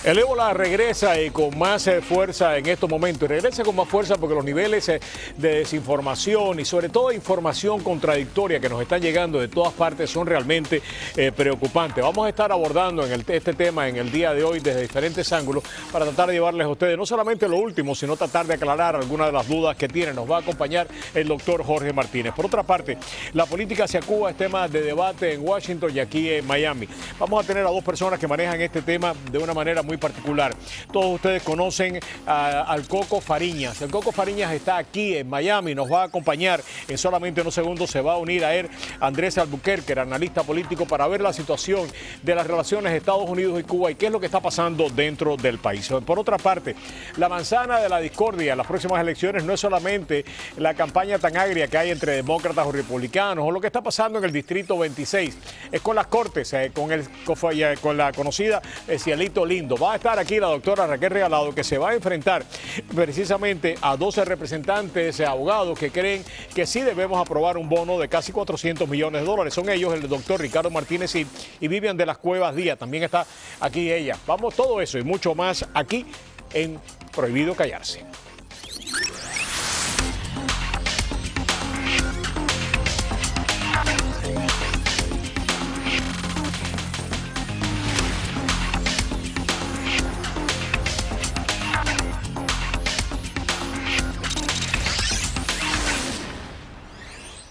El ébola regresa y con más fuerza en estos momentos. Y regresa con más fuerza porque los niveles de desinformación y sobre todo información contradictoria que nos están llegando de todas partes son realmente preocupantes. Vamos a estar abordando este tema en el día de hoy desde diferentes ángulos para tratar de llevarles a ustedes no solamente lo último, sino tratar de aclarar algunas de las dudas que tienen. Nos va a acompañar el doctor Jorge Martínez. Por otra parte, la política hacia Cuba es tema de debate en Washington y aquí en Miami. Vamos a tener a dos personas que manejan este tema de una manera muy particular. Todos ustedes conocen al Coco Fariñas. El Coco Fariñas está aquí en Miami, nos va a acompañar en solamente unos segundos. Se va a unir a él Andrés Albuquerque, el analista político, para ver la situación de las relaciones de Estados Unidos y Cuba y qué es lo que está pasando dentro del país. Por otra parte, la manzana de la discordia en las próximas elecciones no es solamente la campaña tan agria que hay entre demócratas o republicanos o lo que está pasando en el Distrito 26. Es con las cortes, con la conocida Cielito Lindo. Va a estar aquí la doctora Raquel Regalado, que se va a enfrentar precisamente a 12 representantes abogados que creen que sí debemos aprobar un bono de casi 400 millones de dólares. Son ellos el doctor Ricardo Martínez y Vivian de las Cuevas Díaz. También está aquí ella. Vamos, todo eso y mucho más aquí en Prohibido Callarse.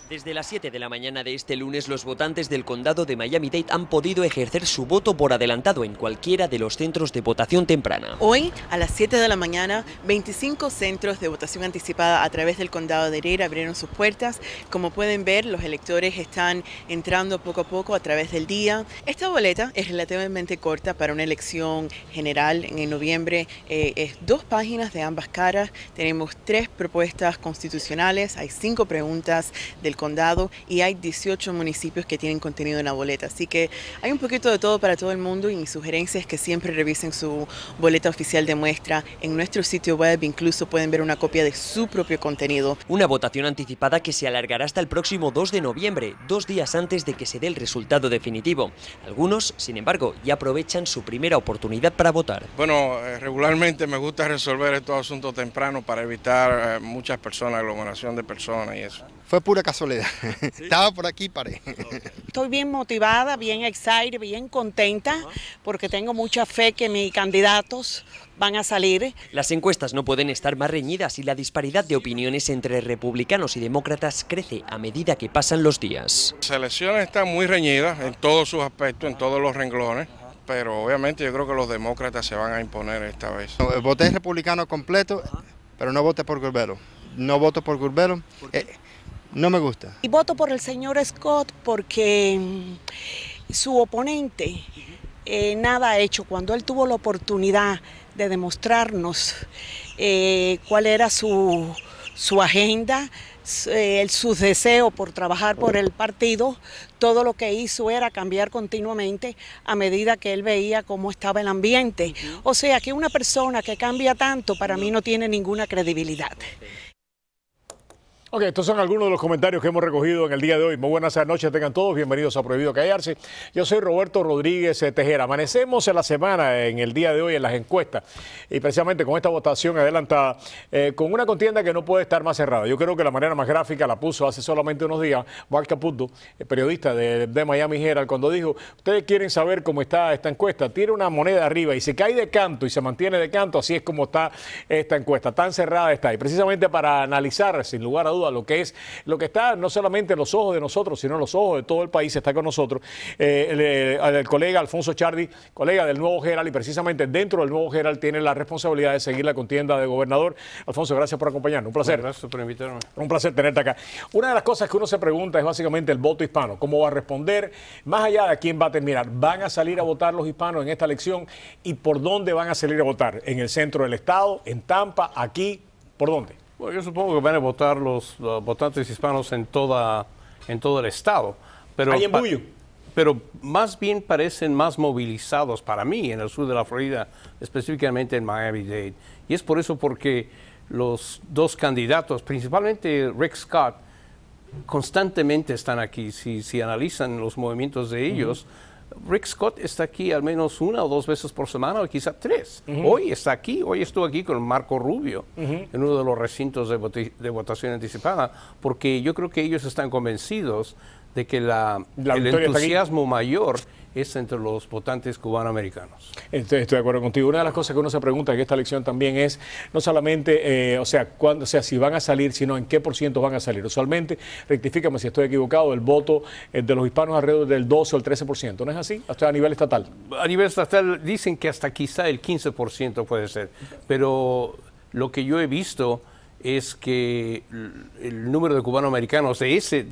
Desde las 7 de la mañana de este lunes, los votantes del condado de Miami-Dade han podido ejercer su voto por adelantado en cualquiera de los centros de votación temprana. Hoy, a las 7 de la mañana, 25 centros de votación anticipada a través del condado de Dade abrieron sus puertas. Como pueden ver, los electores están entrando poco a poco a través del día. Esta boleta es relativamente corta para una elección general en noviembre. Es 2 páginas de ambas caras. Tenemos 3 propuestas constitucionales, hay 5 preguntas del condado y hay 18 municipios que tienen contenido en la boleta. Así que hay un poquito de todo para todo el mundo y mi sugerencia es que siempre revisen su boleta oficial de muestra. En nuestro sitio web incluso pueden ver una copia de su propio contenido. Una votación anticipada que se alargará hasta el próximo 2 de noviembre, 2 días antes de que se dé el resultado definitivo. Algunos, sin embargo, ya aprovechan su primera oportunidad para votar. Bueno, regularmente me gusta resolver estos asuntos temprano para evitar muchas personas, aglomeración de personas y eso. Fue pura casualidad. ¿Sí? Estaba por aquí y paré. Estoy bien motivada, bien excited, bien contenta, porque tengo mucha fe que mis candidatos van a salir. Las encuestas no pueden estar más reñidas y la disparidad de opiniones entre republicanos y demócratas crece a medida que pasan los días. Las elecciones están muy reñidas en todos sus aspectos, en todos los renglones. Pero obviamente yo creo que los demócratas se van a imponer esta vez. Voté republicano completo, pero no voté por Curbelo. No voto por Curbelo. No me gusta. Y voto por el señor Scott porque su oponente nada ha hecho. Cuando él tuvo la oportunidad de demostrarnos cuál era su agenda, sus deseos por trabajar por el partido, todo lo que hizo era cambiar continuamente a medida que él veía cómo estaba el ambiente. O sea que una persona que cambia tanto para mí no tiene ninguna credibilidad. Ok, estos son algunos de los comentarios que hemos recogido en el día de hoy. Muy buenas noches, tengan todos bienvenidos a Prohibido Callarse. Yo soy Roberto Rodríguez Tejera. Amanecemos en la semana, en el día de hoy, en las encuestas, y precisamente con esta votación adelantada, con una contienda que no puede estar más cerrada. Yo creo que la manera más gráfica la puso hace solamente unos días Mark Caputo, el periodista de Miami Herald, cuando dijo: ustedes quieren saber cómo está esta encuesta, tire una moneda arriba y se cae de canto y se mantiene de canto, así es como está esta encuesta, tan cerrada está. Y precisamente para analizar, sin lugar a duda, lo que está no solamente en los ojos de nosotros, sino en los ojos de todo el país, está con nosotros el colega Alfonso Chardi, colega del Nuevo Herald, y precisamente dentro del Nuevo Herald tiene la responsabilidad de seguir la contienda de gobernador. Alfonso, gracias por acompañarnos, un placer. Bueno, gracias por invitarme. Un placer tenerte acá. Una de las cosas que uno se pregunta es básicamente el voto hispano, cómo va a responder, más allá de quién va a terminar. ¿Van a salir a votar los hispanos en esta elección y por dónde van a salir a votar? ¿En el centro del estado, en Tampa, aquí? ¿Por dónde? Bueno, yo supongo que van a votar los votantes hispanos en todo el estado. Pero ¿hay embullo? Pero más bien parecen más movilizados para mí en el sur de la Florida, específicamente en Miami-Dade. Y es por eso porque los dos candidatos, principalmente Rick Scott, constantemente están aquí. Si analizan los movimientos de ellos, Rick Scott está aquí al menos 1 o 2 veces por semana, o quizá 3. Hoy está aquí, hoy estuvo aquí con Marco Rubio en uno de los recintos de votación anticipada, porque yo creo que ellos están convencidos de que el entusiasmo mayor es entre los votantes cubanoamericanos. Estoy de acuerdo contigo. Una de las cosas que uno se pregunta en esta elección también es no solamente, si van a salir, sino en qué por ciento van a salir. Usualmente, rectifícame si estoy equivocado, el voto de los hispanos alrededor del 12 o el 13%. ¿No es así? Hasta a nivel estatal. A nivel estatal dicen que hasta quizá el 15% puede ser. Pero lo que yo he visto es que el número de cubanoamericanos de ese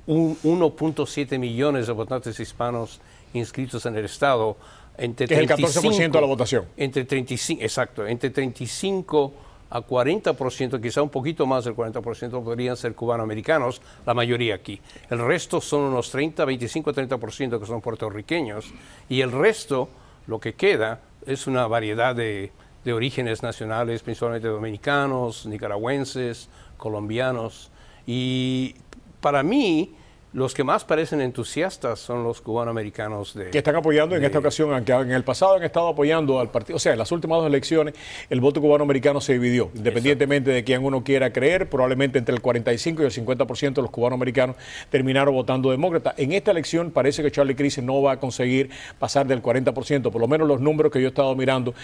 1.7 millones de votantes hispanos inscritos en el estado, entre que 35, es el 14% de la votación. Entre 35 a 40%, quizá un poquito más del 40% podrían ser cubanoamericanos, la mayoría aquí. El resto son unos 25 a 30% que son puertorriqueños, y el resto, lo que queda, es una variedad de orígenes nacionales, principalmente dominicanos, nicaragüenses, colombianos. Y para mí, los que más parecen entusiastas son los cubanoamericanos que están apoyando en esta ocasión, aunque en el pasado han estado apoyando al partido. O sea, en las últimas 2 elecciones el voto cubanoamericano se dividió, independientemente de quién uno quiera creer, probablemente entre el 45 y el 50% de los cubanoamericanos terminaron votando demócrata. En esta elección parece que Charlie Crist no va a conseguir pasar del 40%, por lo menos los números que yo he estado mirando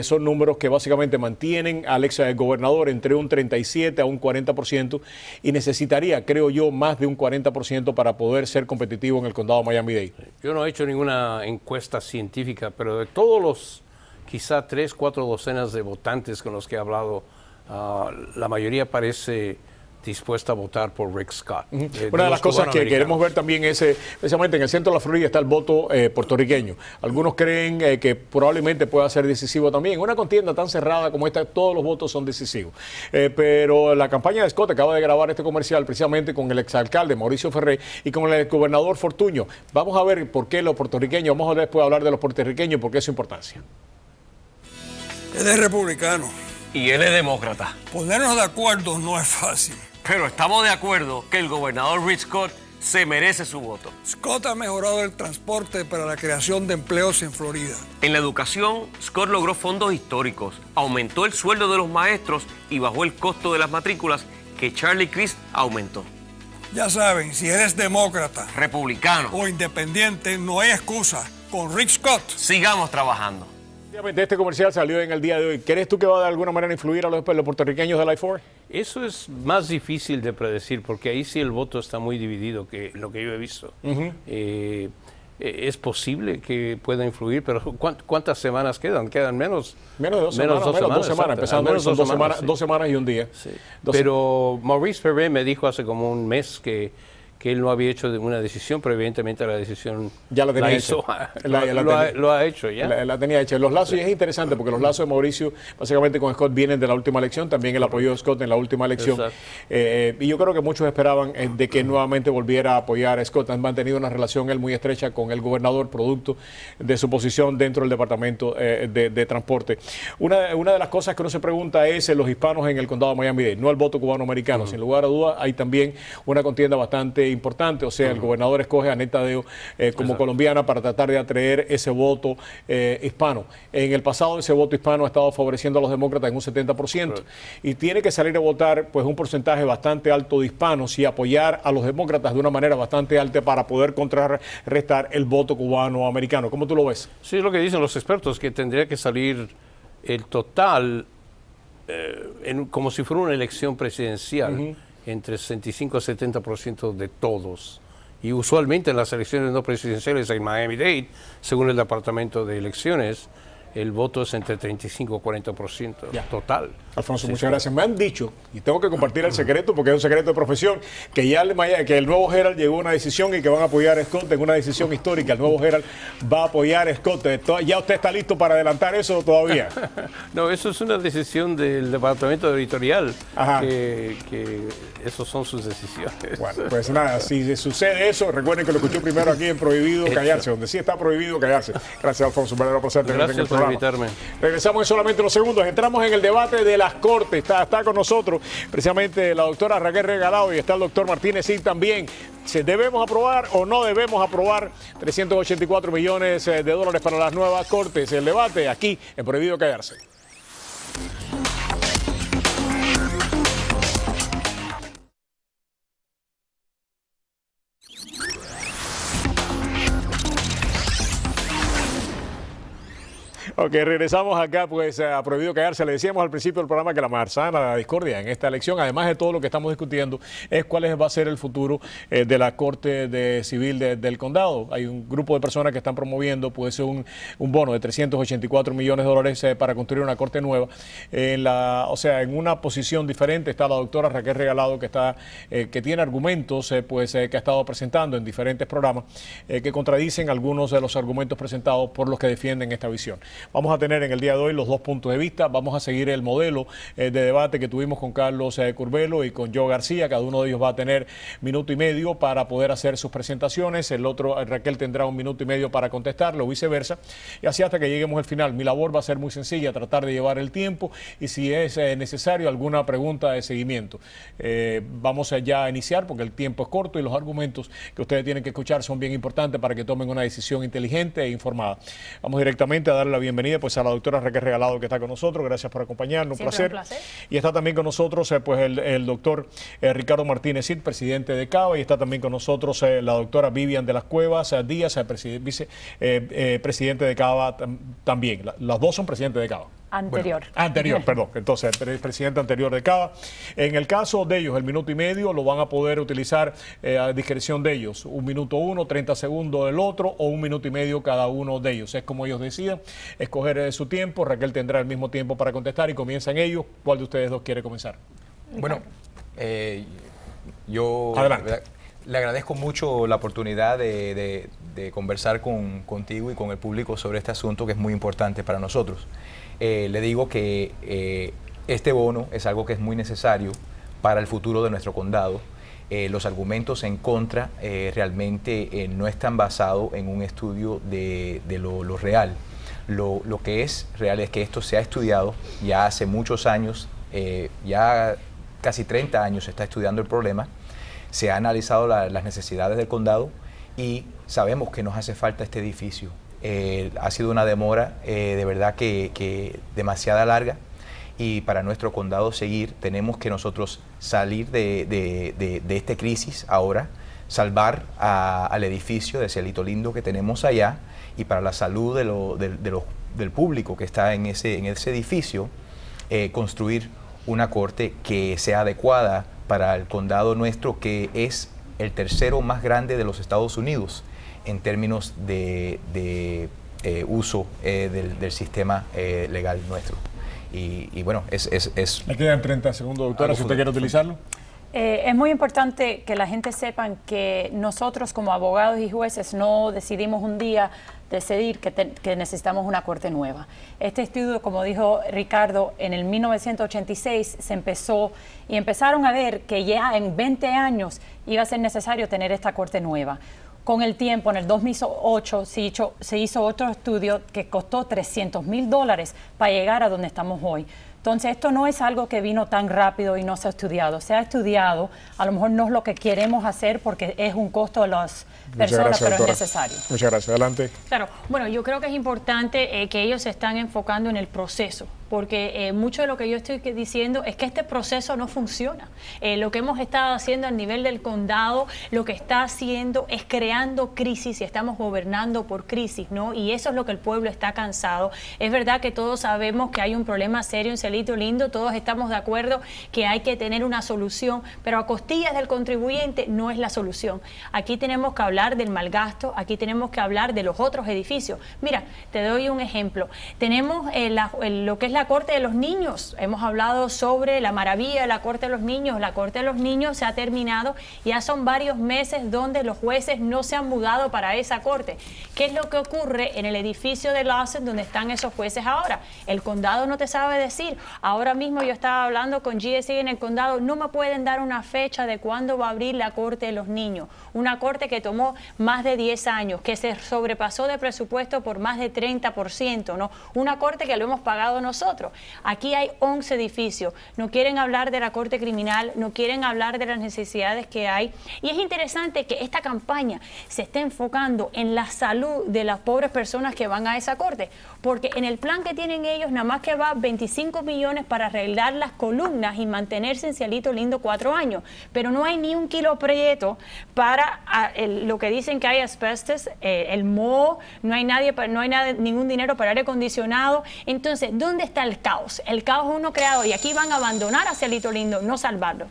son números que básicamente mantienen al ex gobernador entre un 37 a un 40% y necesitaría, creo yo, más de un 40% para poder ser competitivo en el condado Miami-Dade. Yo no he hecho ninguna encuesta científica, pero de todos los quizá 3, 4 docenas de votantes con los que he hablado, la mayoría parece dispuesta a votar por Rick Scott. Una de las cosas que queremos ver también es, precisamente en el centro de la Florida está el voto puertorriqueño. Algunos creen que probablemente pueda ser decisivo también. En una contienda tan cerrada como esta, todos los votos son decisivos. Pero la campaña de Scott acaba de grabar este comercial precisamente con el exalcalde Mauricio Ferré y con el gobernador Fortuño. Vamos a ver por qué los puertorriqueños, vamos a después hablar de los puertorriqueños, por qué es su importancia. Él es republicano. Y él es demócrata. Ponernos de acuerdo no es fácil. Pero estamos de acuerdo que el gobernador Rick Scott se merece su voto. Scott ha mejorado el transporte para la creación de empleos en Florida. En la educación, Scott logró fondos históricos, aumentó el sueldo de los maestros y bajó el costo de las matrículas que Charlie Crist aumentó. Ya saben, si eres demócrata, republicano o independiente, no hay excusa. Con Rick Scott sigamos trabajando. Este comercial salió en el día de hoy. ¿Crees tú que va de alguna manera a influir a los puertorriqueños del I-4? Eso es más difícil de predecir, porque ahí sí el voto está muy dividido, que lo que yo he visto. Es posible que pueda influir, pero ¿cuántas semanas quedan? Quedan menos de 2 semanas. Empezando menos 2 semanas y un día. Sí. Pero Maurice Ferré me dijo hace como un mes que él no había hecho una decisión, pero evidentemente la decisión ya la tenía hecha. Lo ha hecho ya. La tenía hecha. Los lazos, y es interesante porque los lazos de Mauricio, básicamente con Scott, vienen de la última elección, también el apoyo de Scott en la última elección. Y yo creo que muchos esperaban de que nuevamente volviera a apoyar a Scott. Han mantenido una relación él muy estrecha con el gobernador, producto de su posición dentro del Departamento de Transporte. Una de las cosas que uno se pregunta es los hispanos en el condado de Miami-Dade, no el voto cubano-americano. Sin lugar a dudas, hay también una contienda bastante importante, o sea, el gobernador escoge a Annette Taddeo como colombiana para tratar de atraer ese voto hispano. En el pasado ese voto hispano ha estado favoreciendo a los demócratas en un 70% y tiene que salir a votar pues un porcentaje bastante alto de hispanos y apoyar a los demócratas de una manera bastante alta para poder contrarrestar el voto cubano-americano. ¿Cómo tú lo ves? Sí, es lo que dicen los expertos, que tendría que salir el total como si fuera una elección presidencial. Entre 65 a 70% de todos. Y usualmente en las elecciones no presidenciales en Miami-Dade, según el Departamento de Elecciones, el voto es entre 35 y 40% total. Alfonso, muchas gracias. Me han dicho, y tengo que compartir el secreto porque es un secreto de profesión, que ya que el nuevo Herald llegó a una decisión y que van a apoyar a Scott en una decisión histórica. El nuevo Herald va a apoyar a Scott. ¿Ya usted está listo para adelantar eso todavía? No, eso es una decisión del Departamento Editorial, que esas son sus decisiones. Bueno, pues nada, si sucede eso, recuerden que lo escuchó primero aquí en Prohibido Callarse, donde sí está prohibido callarse. Gracias, Alfonso, un verdadero placer tener en el programa. programa. invitarme. Regresamos en solamente unos segundos. Entramos en el debate de las Cortes. Está con nosotros precisamente la doctora Raquel Regalado y está el doctor Martínez Cid también. ¿Debemos aprobar o no debemos aprobar 384 millones de dólares para las nuevas Cortes? El debate aquí en Prohibido Callarse. Ok, regresamos acá pues a Prohibido Callarse. Le decíamos al principio del programa que la manzana de la discordia en esta elección, además de todo lo que estamos discutiendo, es cuál va a ser el futuro de la Corte Civil del Condado. Hay un grupo de personas que están promoviendo pues un bono de 384 millones de dólares para construir una Corte nueva. En una posición diferente está la doctora Raquel Regalado, que tiene argumentos que ha estado presentando en diferentes programas que contradicen algunos de los argumentos presentados por los que defienden esta visión. Vamos a tener en el día de hoy los dos puntos de vista. Vamos a seguir el modelo de debate que tuvimos con Carlos Curbelo y con Joe García. Cada uno de ellos va a tener minuto y medio para poder hacer sus presentaciones. El otro, Raquel, tendrá un minuto y medio para contestarlo, viceversa. Y así hasta que lleguemos al final. Mi labor va a ser muy sencilla, tratar de llevar el tiempo y si es necesario alguna pregunta de seguimiento. Vamos ya a iniciar porque el tiempo es corto y los argumentos que ustedes tienen que escuchar son bien importantes para que tomen una decisión inteligente e informada. Vamos directamente a darle la bienvenida pues a la doctora Raquel Regalado, que está con nosotros. Gracias por acompañarnos, un placer. Y está también con nosotros pues el doctor Ricardo Martínez Cid, presidente de CABA, y está también con nosotros la doctora Vivian de las Cuevas Díaz, vicepresidente de CABA también. Las dos son presidentes de CABA. Anterior, perdón. Entonces, el presidente anterior de CABA. En el caso de ellos, el minuto y medio lo van a poder utilizar a discreción de ellos. 1 minuto uno, 30 segundos del otro o 1 minuto y medio cada uno de ellos. Es como ellos decidan escoger su tiempo. Raquel tendrá el mismo tiempo para contestar y comienzan ellos. ¿Cuál de ustedes dos quiere comenzar? Bueno, yo le agradezco mucho la oportunidad de conversar contigo y con el público sobre este asunto que es muy importante para nosotros. Le digo que este bono es algo que es muy necesario para el futuro de nuestro condado. Los argumentos en contra realmente no están basados en un estudio de lo real. Lo que es real es que esto se ha estudiado ya hace muchos años, ya casi 30 años se está estudiando el problema, se ha analizado las necesidades del condado y sabemos que nos hace falta este edificio. Ha sido una demora de verdad que demasiada larga y para nuestro condado seguir tenemos que nosotros salir de esta crisis ahora, salvar al edificio de Cielito Lindo que tenemos allá y para la salud del público que está en ese edificio, construir una corte que sea adecuada para el condado nuestro, que es el tercero más grande de los Estados Unidos en términos de uso del sistema legal nuestro. Y bueno, Me quedan 30 segundos, doctora, si usted quiere utilizarlo. Es muy importante que la gente sepan que nosotros como abogados y jueces no decidimos un día decidir que necesitamos una corte nueva. Este estudio, como dijo Ricardo, en el 1986 se empezó y empezaron a ver que ya en 20 años iba a ser necesario tener esta corte nueva. Con el tiempo, en el 2008, se hizo otro estudio que costó $300,000 para llegar a donde estamos hoy. Entonces, esto no es algo que vino tan rápido y no se ha estudiado. Se ha estudiado, a lo mejor no es lo que queremos hacer porque es un costo de las personas, pero es necesario. Muchas gracias. Adelante. Claro, bueno, yo creo que es importante que ellos se están enfocando en el proceso, porque mucho de lo que yo estoy diciendo es que este proceso no funciona. Lo que hemos estado haciendo a nivel del condado, lo que está haciendo es creando crisis y estamos gobernando por crisis, ¿no? Y eso es lo que el pueblo está cansado. Es verdad que todos sabemos que hay un problema serio en Cielito Lindo, todos estamos de acuerdo que hay que tener una solución, pero a costillas del contribuyente no es la solución. Aquí tenemos que hablar del malgasto, aquí tenemos que hablar de los otros edificios. Mira, te doy un ejemplo. Tenemos lo que es la la Corte de los Niños. Hemos hablado sobre la maravilla de la Corte de los Niños. La Corte de los Niños se ha terminado, ya son varios meses donde los jueces no se han mudado para esa corte. ¿Qué es lo que ocurre en el edificio de Lawson donde están esos jueces ahora? El condado no te sabe decir. Ahora mismo yo estaba hablando con GSA en el condado, no me pueden dar una fecha de cuándo va a abrir la Corte de los Niños. Una corte que tomó más de 10 años, que se sobrepasó de presupuesto por más de 30%, ¿no? Una corte que lo hemos pagado nosotros. Aquí hay 11 edificios. No quieren hablar de la corte criminal, no quieren hablar de las necesidades que hay. Y es interesante que esta campaña se esté enfocando en la salud de las pobres personas que van a esa corte, porque en el plan que tienen ellos nada más que va 25 millones para arreglar las columnas y mantenerse en Cielito Lindo 4 años, pero no hay ni un kilo prieto para lo que dicen que hay asbestos, el moho, no hay ningún dinero para aire acondicionado. Entonces, ¿dónde está el caos? El caos uno creado, y aquí van a abandonar a Cielito Lindo, no salvarlo.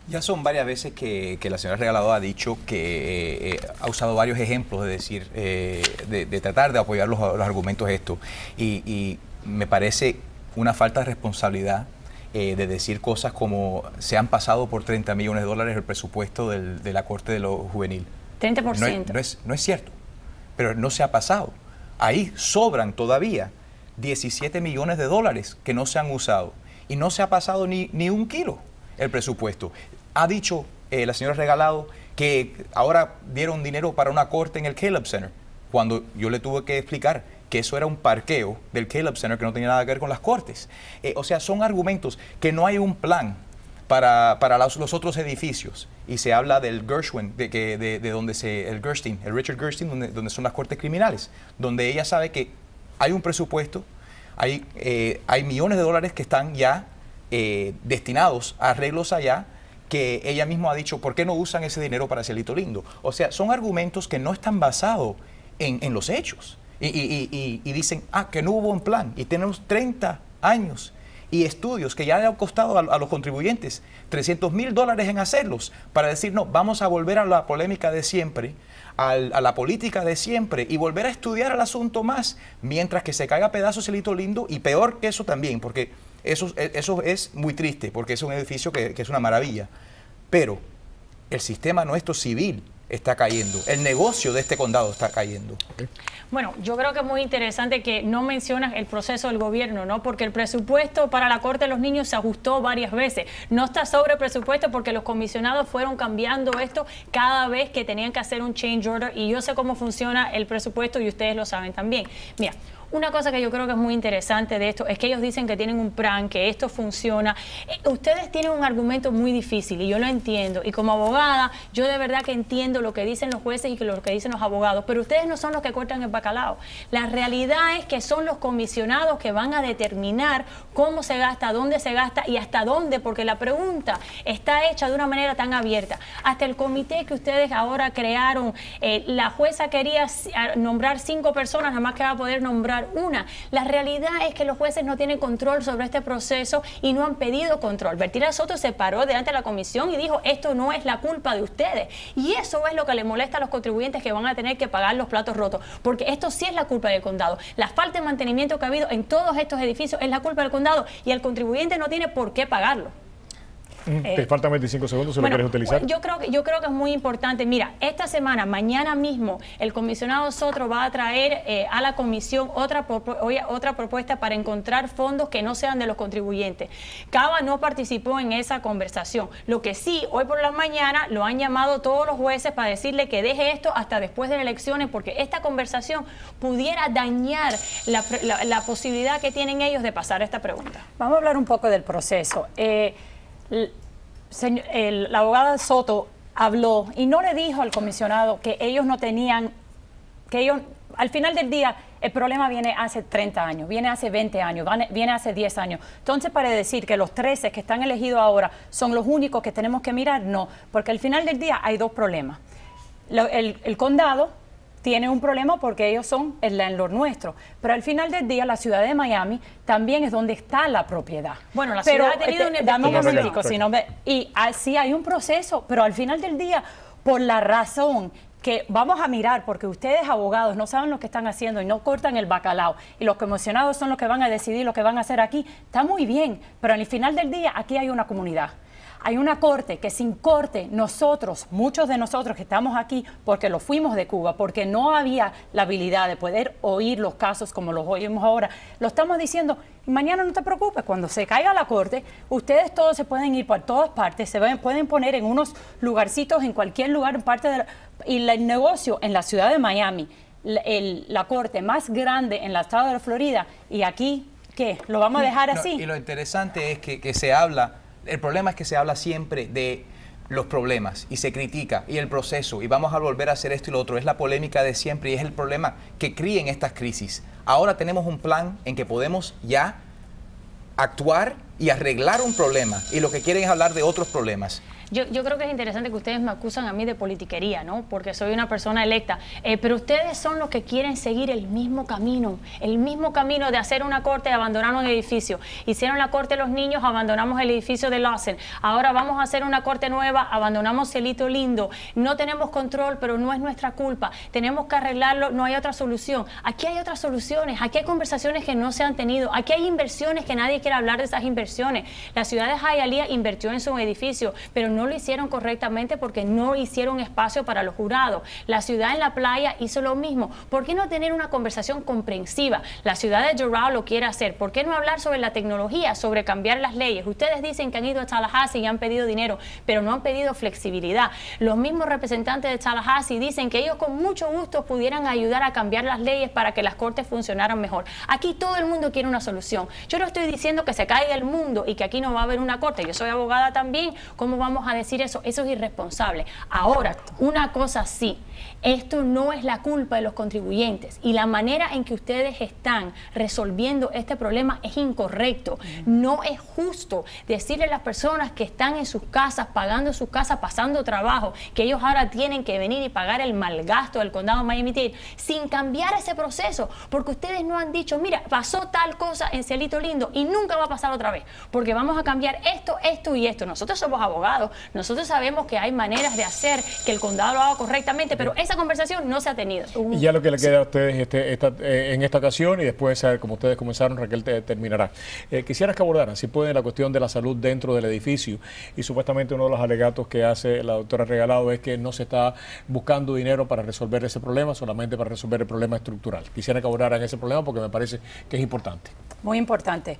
Ya son varias veces que la señora Regalado ha dicho que ha usado varios ejemplos de decir, de tratar de apoyar los argumentos estos. Y me parece una falta de responsabilidad de decir cosas como se han pasado por 30 millones de dólares el presupuesto de la Corte de lo Juvenil. 30%. No es cierto, pero no se ha pasado. Ahí sobran todavía 17 millones de dólares que no se han usado y no se ha pasado ni un kilo el presupuesto. Ha dicho la señora Regalado que ahora dieron dinero para una corte en el Caleb Center, cuando yo le tuve que explicar que eso era un parqueo del Caleb Center que no tenía nada que ver con las cortes. O sea, son argumentos que no hay un plan para los otros edificios. Y se habla del Gershwin, el Richard Gerstein, donde son las cortes criminales, donde ella sabe que hay un presupuesto, hay millones de dólares que están ya destinados a arreglos allá, que ella misma ha dicho, ¿por qué no usan ese dinero para Cielito Lindo? O sea, son argumentos que no están basados en los hechos. Y dicen, que no hubo un plan. Y tenemos 30 años y estudios que ya le han costado a los contribuyentes $300,000 en hacerlos, para decir, no, vamos a volver a la polémica de siempre, a la política de siempre, y volver a estudiar el asunto más, mientras que se caiga a pedazos Cielito Lindo, y peor que eso también, porque eso es muy triste, porque es un edificio que es una maravilla. Pero el sistema nuestro civil está cayendo, el negocio de este condado está cayendo. Bueno, yo creo que es muy interesante que no mencionas el proceso del gobierno, ¿no? Porque el presupuesto para la Corte de los Niños se ajustó varias veces. No está sobre presupuesto porque los comisionados fueron cambiando esto cada vez que tenían que hacer un change order, y yo sé cómo funciona el presupuesto y ustedes lo saben también. Mira, una cosa que yo creo que es muy interesante de esto es que ellos dicen que tienen un plan, que esto funciona. Ustedes tienen un argumento muy difícil y yo lo entiendo. Y como abogada, yo de verdad que entiendo lo que dicen los jueces y lo que dicen los abogados, pero ustedes no son los que cortan el bacalao. La realidad es que son los comisionados que van a determinar cómo se gasta, dónde se gasta y hasta dónde, porque la pregunta está hecha de una manera tan abierta. Hasta el comité que ustedes ahora crearon, la jueza quería nombrar 5 personas, nada más que va a poder nombrar una. La realidad es que los jueces no tienen control sobre este proceso y no han pedido control. Bertila Soto se paró delante de la comisión y dijo, esto no es la culpa de ustedes. Y eso es lo que le molesta a los contribuyentes, que van a tener que pagar los platos rotos, porque esto sí es la culpa del condado. La falta de mantenimiento que ha habido en todos estos edificios es la culpa del condado, y el contribuyente no tiene por qué pagarlo. Te faltan 25 segundos si lo quieres utilizar. Yo creo que es muy importante. Mira, esta semana, mañana mismo, el comisionado Soto va a traer a la comisión otra propuesta para encontrar fondos que no sean de los contribuyentes. Cava no participó en esa conversación. Lo que sí, hoy por la mañana lo han llamado todos los jueces para decirle que deje esto hasta después de las elecciones, porque esta conversación pudiera dañar la posibilidad que tienen ellos de pasar esta pregunta. Vamos a hablar un poco del proceso. La abogada Soto habló y no le dijo al comisionado que ellos no tenían, que ellos, al final del día, el problema viene hace 30 años, viene hace 20 años, viene hace 10 años. Entonces, para decir que los 13 que están elegidos ahora son los únicos que tenemos que mirar, no, porque al final del día hay 2 problemas. El condado tiene un problema porque ellos son el landlord nuestro, pero al final del día la ciudad de Miami también es donde está la propiedad. Bueno, la ciudad ha tenido una investigación. Y así hay un proceso, pero al final del día, por la razón que vamos a mirar, porque ustedes abogados no saben lo que están haciendo y no cortan el bacalao, y los comisionados son los que van a decidir lo que van a hacer aquí, está muy bien, pero al final del día aquí hay una comunidad. Hay una corte que sin corte nosotros, muchos de nosotros que estamos aquí porque lo fuimos de Cuba, porque no había la habilidad de poder oír los casos como los oímos ahora, lo estamos diciendo, mañana no te preocupes, cuando se caiga la corte, ustedes todos se pueden ir por todas partes, pueden poner en unos lugarcitos, en cualquier lugar, en parte de y el negocio en la ciudad de Miami, la corte más grande en el estado de la Florida, y aquí, ¿qué? ¿Lo vamos a dejar así? Y lo interesante es que se habla. El problema es que se habla siempre de los problemas y se critica y el proceso y vamos a volver a hacer esto y lo otro. Es la polémica de siempre y es el problema que crían estas crisis. Ahora tenemos un plan en que podemos ya actuar y arreglar un problema y lo que quieren es hablar de otros problemas. Yo creo que es interesante que ustedes me acusan a mí de politiquería, ¿no? Porque soy una persona electa. Pero ustedes son los que quieren seguir el mismo camino de hacer una corte y abandonar un edificio. Hicieron la corte de los niños, abandonamos el edificio de Lawson. Ahora vamos a hacer una corte nueva, abandonamos Cielito Lindo. No tenemos control, pero no es nuestra culpa. Tenemos que arreglarlo, no hay otra solución. Aquí hay otras soluciones, aquí hay conversaciones que no se han tenido, aquí hay inversiones que nadie quiere hablar de esas inversiones. La ciudad de Hialeah invirtió en su edificio, pero no lo hicieron correctamente porque no hicieron espacio para los jurados. La ciudad en la playa hizo lo mismo. ¿Por qué no tener una conversación comprensiva? La ciudad de Doral lo quiere hacer. ¿Por qué no hablar sobre la tecnología, sobre cambiar las leyes? Ustedes dicen que han ido a Tallahassee y han pedido dinero, pero no han pedido flexibilidad. Los mismos representantes de Tallahassee dicen que ellos con mucho gusto pudieran ayudar a cambiar las leyes para que las cortes funcionaran mejor. Aquí todo el mundo quiere una solución. Yo no estoy diciendo que se caiga el mundo y que aquí no va a haber una corte. Yo soy abogada también. ¿Cómo vamos a decir eso? Eso es irresponsable. Ahora, una cosa sí, esto no es la culpa de los contribuyentes y la manera en que ustedes están resolviendo este problema es incorrecto. No es justo decirle a las personas que están en sus casas, pagando sus casas, pasando trabajo, que ellos ahora tienen que venir y pagar el malgasto del condado de Miami-Dade sin cambiar ese proceso, porque ustedes no han dicho, mira, pasó tal cosa en Cielito Lindo y nunca va a pasar otra vez, porque vamos a cambiar esto, esto y esto. Nosotros somos abogados, nosotros sabemos que hay maneras de hacer que el condado lo haga correctamente, pero esa conversación no se ha tenido. Y ya lo que le queda a ustedes en esta ocasión y después, como ustedes comenzaron, Raquel terminará. Quisieras que abordaran, si pueden, la cuestión de la salud dentro del edificio y supuestamente uno de los alegatos que hace la doctora Regalado es que no se está buscando dinero para resolver ese problema, solamente para resolver el problema estructural. Quisiera que abordaran ese problema porque me parece que es importante. Muy importante.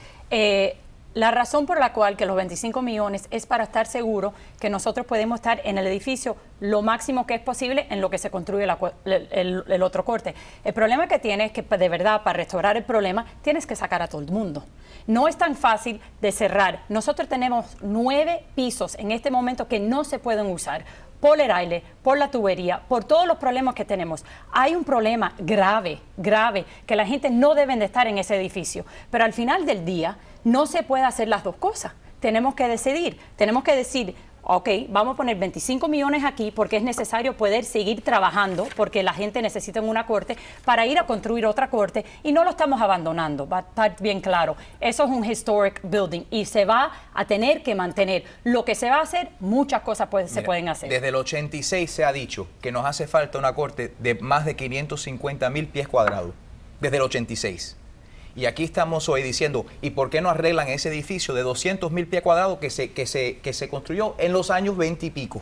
La razón por la cual que los 25 millones es para estar seguro que nosotros podemos estar en el edificio lo máximo que es posible en lo que se construye el otro corte. El problema que tiene es que de verdad para restaurar el problema tienes que sacar a todo el mundo. No es tan fácil de cerrar. Nosotros tenemos 9 pisos en este momento que no se pueden usar por el aire, por la tubería, por todos los problemas que tenemos. Hay un problema grave, que la gente no debe de estar en ese edificio. Pero al final del día no se puede hacer las dos cosas. Tenemos que decir, ok, vamos a poner 25 millones aquí porque es necesario poder seguir trabajando, porque la gente necesita una corte para ir a construir otra corte y no lo estamos abandonando, va a estar bien claro. Eso es un historic building y se va a tener que mantener. Lo que se va a hacer, muchas cosas se pueden hacer. Desde el 86 se ha dicho que nos hace falta una corte de más de 550,000 pies cuadrados, desde el 86. Y aquí estamos hoy diciendo, ¿y por qué no arreglan ese edificio de 200,000 pies cuadrados que se construyó en los años 20 y pico?